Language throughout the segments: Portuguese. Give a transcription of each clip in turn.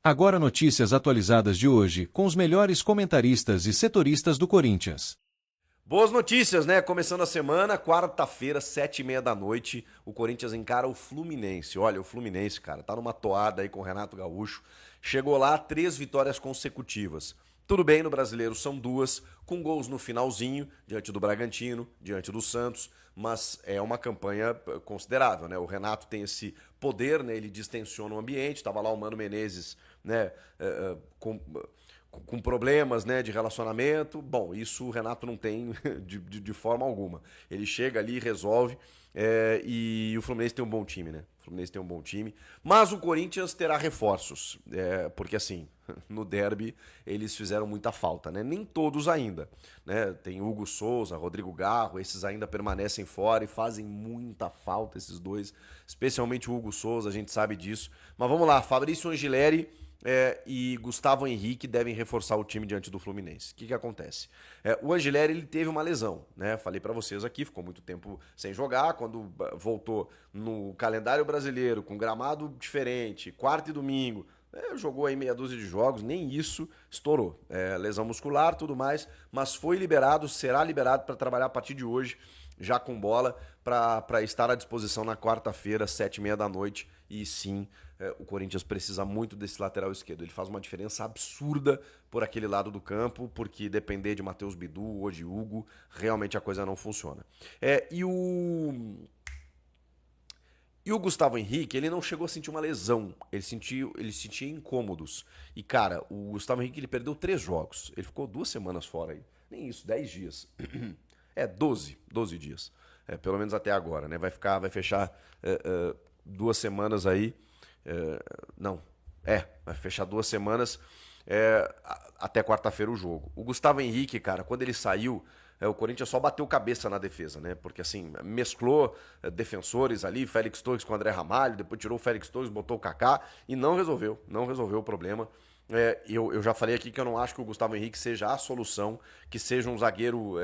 Agora notícias atualizadas de hoje, com os melhores comentaristas e setoristas do Corinthians. Boas notícias, né? Começando a semana, quarta-feira, 7h30 da noite, o Corinthians encara o Fluminense. Olha, o Fluminense, cara, tá numa toada aí com o Renato Gaúcho. Chegou lá, 3 vitórias consecutivas. Tudo bem, no Brasileiro são 2, com gols no finalzinho, diante do Bragantino, diante do Santos, mas é uma campanha considerável, né? O Renato tem esse poder, né? Ele distensiona o ambiente, tava lá o Mano Menezes, né? Com problemas, né, de relacionamento. Bom, isso o Renato não tem de forma alguma. Ele chega ali, resolve, e o Fluminense tem um bom time, né? O Fluminense tem um bom time. Mas o Corinthians terá reforços, porque assim, no derby eles fizeram muita falta, né? Nem todos ainda, né? Tem Hugo Souza, Rodrigo Garro, esses ainda permanecem fora e fazem muita falta, esses dois, especialmente o Hugo Souza, a gente sabe disso. Mas vamos lá, Fabrício Angileri e Gustavo Henrique devem reforçar o time diante do Fluminense. O que acontece? O Angileri, ele teve uma lesão, né? Falei pra vocês aqui, ficou muito tempo sem jogar. Quando voltou no calendário brasileiro, com gramado diferente, quarta e domingo, jogou aí meia dúzia de jogos, nem isso estourou. Lesão muscular, tudo mais, mas foi liberado, será liberado para trabalhar a partir de hoje, já com bola, para estar à disposição na quarta-feira, 7h30 da noite. E sim, o Corinthians precisa muito desse lateral esquerdo. Ele faz uma diferença absurda por aquele lado do campo, porque depender de Matheus Bidu ou de Hugo, realmente a coisa não funciona. E o Gustavo Henrique, ele não chegou a sentir uma lesão, ele sentia incômodos. E, cara, o Gustavo Henrique, ele perdeu 3 jogos. Ele ficou 2 semanas fora aí. Nem isso, 10 dias. 12 dias. Pelo menos até agora, né? Vai fechar 2 semanas aí. Vai fechar 2 semanas até quarta-feira o jogo. O Gustavo Henrique, cara, quando ele saiu, o Corinthians só bateu cabeça na defesa, né? Porque assim, mesclou defensores ali, Félix Torres com o André Ramalho, depois tirou o Félix Torres, botou o Kaká e não resolveu o problema. Eu já falei aqui que eu não acho que o Gustavo Henrique seja a solução, que seja um zagueiro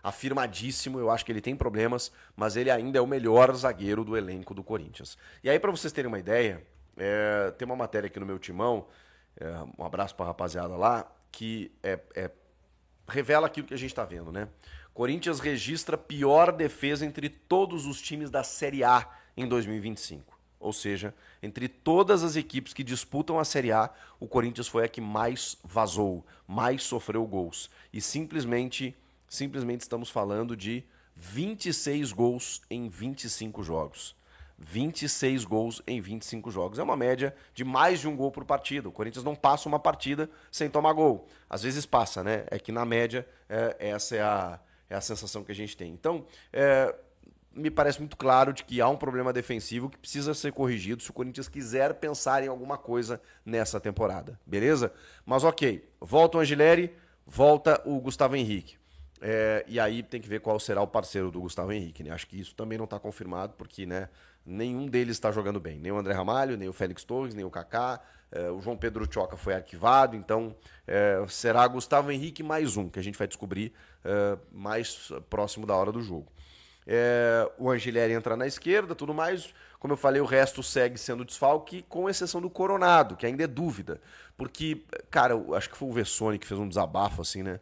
afirmadíssimo. Eu acho que ele tem problemas, mas ele ainda é o melhor zagueiro do elenco do Corinthians. E aí, para vocês terem uma ideia, tem uma matéria aqui no meu timão, um abraço pra rapaziada lá, que revela aquilo que a gente tá vendo, né? Corinthians registra pior defesa entre todos os times da Série A em 2025. Ou seja, entre todas as equipes que disputam a Série A, o Corinthians foi a que mais vazou, mais sofreu gols. E simplesmente estamos falando de 26 gols em 25 jogos. 26 gols em 25 jogos. É uma média de mais de um gol por partida. O Corinthians não passa uma partida sem tomar gol. Às vezes passa, né? É que na média essa é a sensação que a gente tem. Então, me parece muito claro de que há um problema defensivo que precisa ser corrigido se o Corinthians quiser pensar em alguma coisa nessa temporada, beleza? Mas ok, volta o Angileri, volta o Gustavo Henrique. E aí tem que ver qual será o parceiro do Gustavo Henrique, né? Acho que isso também não está confirmado, porque, né, nenhum deles está jogando bem. Nem o André Ramalho, nem o Félix Torres, nem o Kaká. O João Pedro Tchoca foi arquivado, então será Gustavo Henrique mais um, que a gente vai descobrir mais próximo da hora do jogo. O Angileri entra na esquerda, tudo mais. Como eu falei, o resto segue sendo desfalque, com exceção do Coronado, que ainda é dúvida. Porque, cara, eu acho que foi o Vessone que fez um desabafo assim, né?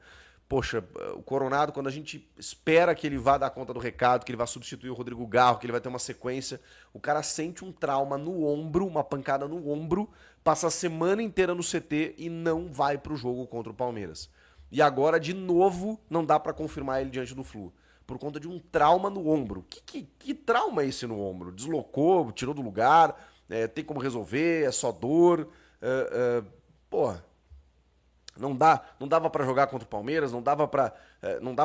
Poxa, o Coronado, quando a gente espera que ele vá dar conta do recado, que ele vá substituir o Rodrigo Garro, que ele vai ter uma sequência, o cara sente um trauma no ombro, uma pancada no ombro, passa a semana inteira no CT e não vai pro jogo contra o Palmeiras. E agora, de novo, não dá pra confirmar ele diante do Flu, por conta de um trauma no ombro. Que trauma é esse no ombro? Deslocou, tirou do lugar, tem como resolver, é só dor. Porra. Não dava pra jogar contra o Palmeiras, não dá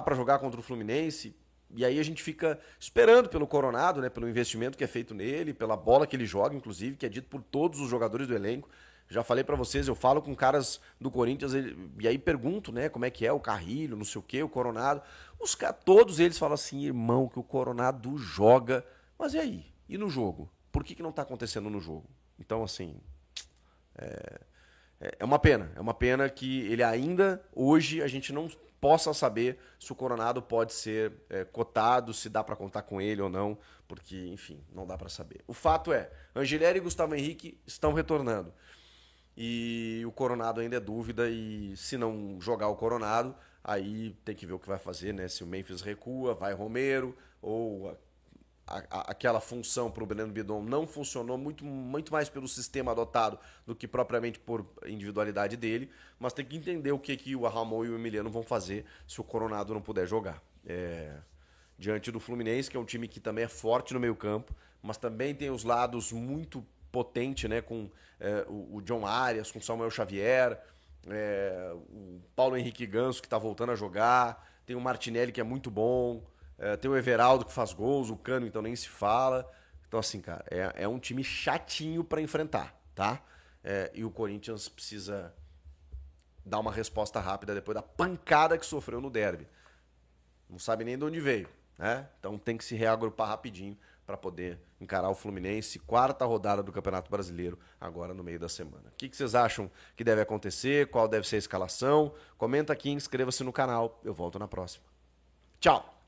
para jogar contra o Fluminense. E aí a gente fica esperando pelo Coronado, né, pelo investimento que é feito nele, pela bola que ele joga, inclusive, que é dito por todos os jogadores do elenco. Já falei pra vocês, eu falo com caras do Corinthians e aí pergunto, né, como é que é o Carrilho, não sei o quê, o Coronado. Todos eles falam assim, irmão, que o Coronado joga. Mas e aí? E no jogo? Por que não tá acontecendo no jogo? Então, assim, é uma pena que ele ainda, hoje, a gente não possa saber se o Coronado pode ser cotado, se dá para contar com ele ou não, porque, enfim, não dá para saber. O fato é, Angileri e Gustavo Henrique estão retornando. E o Coronado ainda é dúvida, e se não jogar o Coronado, aí tem que ver o que vai fazer, né? Se o Memphis recua, vai Romero, ou aquela função para o Breno Bidon não funcionou muito mais pelo sistema adotado do que propriamente por individualidade dele, mas tem que entender o que o Ramon e o Emiliano vão fazer se o Coronado não puder jogar. Diante do Fluminense, que é um time que também é forte no meio campo, mas também tem os lados muito potentes, né, com o John Arias, com o Samuel Xavier, o Paulo Henrique Ganso, que está voltando a jogar, tem o Martinelli, que é muito bom, tem o Everaldo, que faz gols, o Cano, então nem se fala. Então, assim, cara, é um time chatinho para enfrentar, tá? E o Corinthians precisa dar uma resposta rápida depois da pancada que sofreu no derby. Não sabe nem de onde veio, né? Então tem que se reagrupar rapidinho para poder encarar o Fluminense, quarta rodada do Campeonato Brasileiro, agora no meio da semana. O que vocês acham que deve acontecer? Qual deve ser a escalação? Comenta aqui, inscreva-se no canal. Eu volto na próxima. Tchau!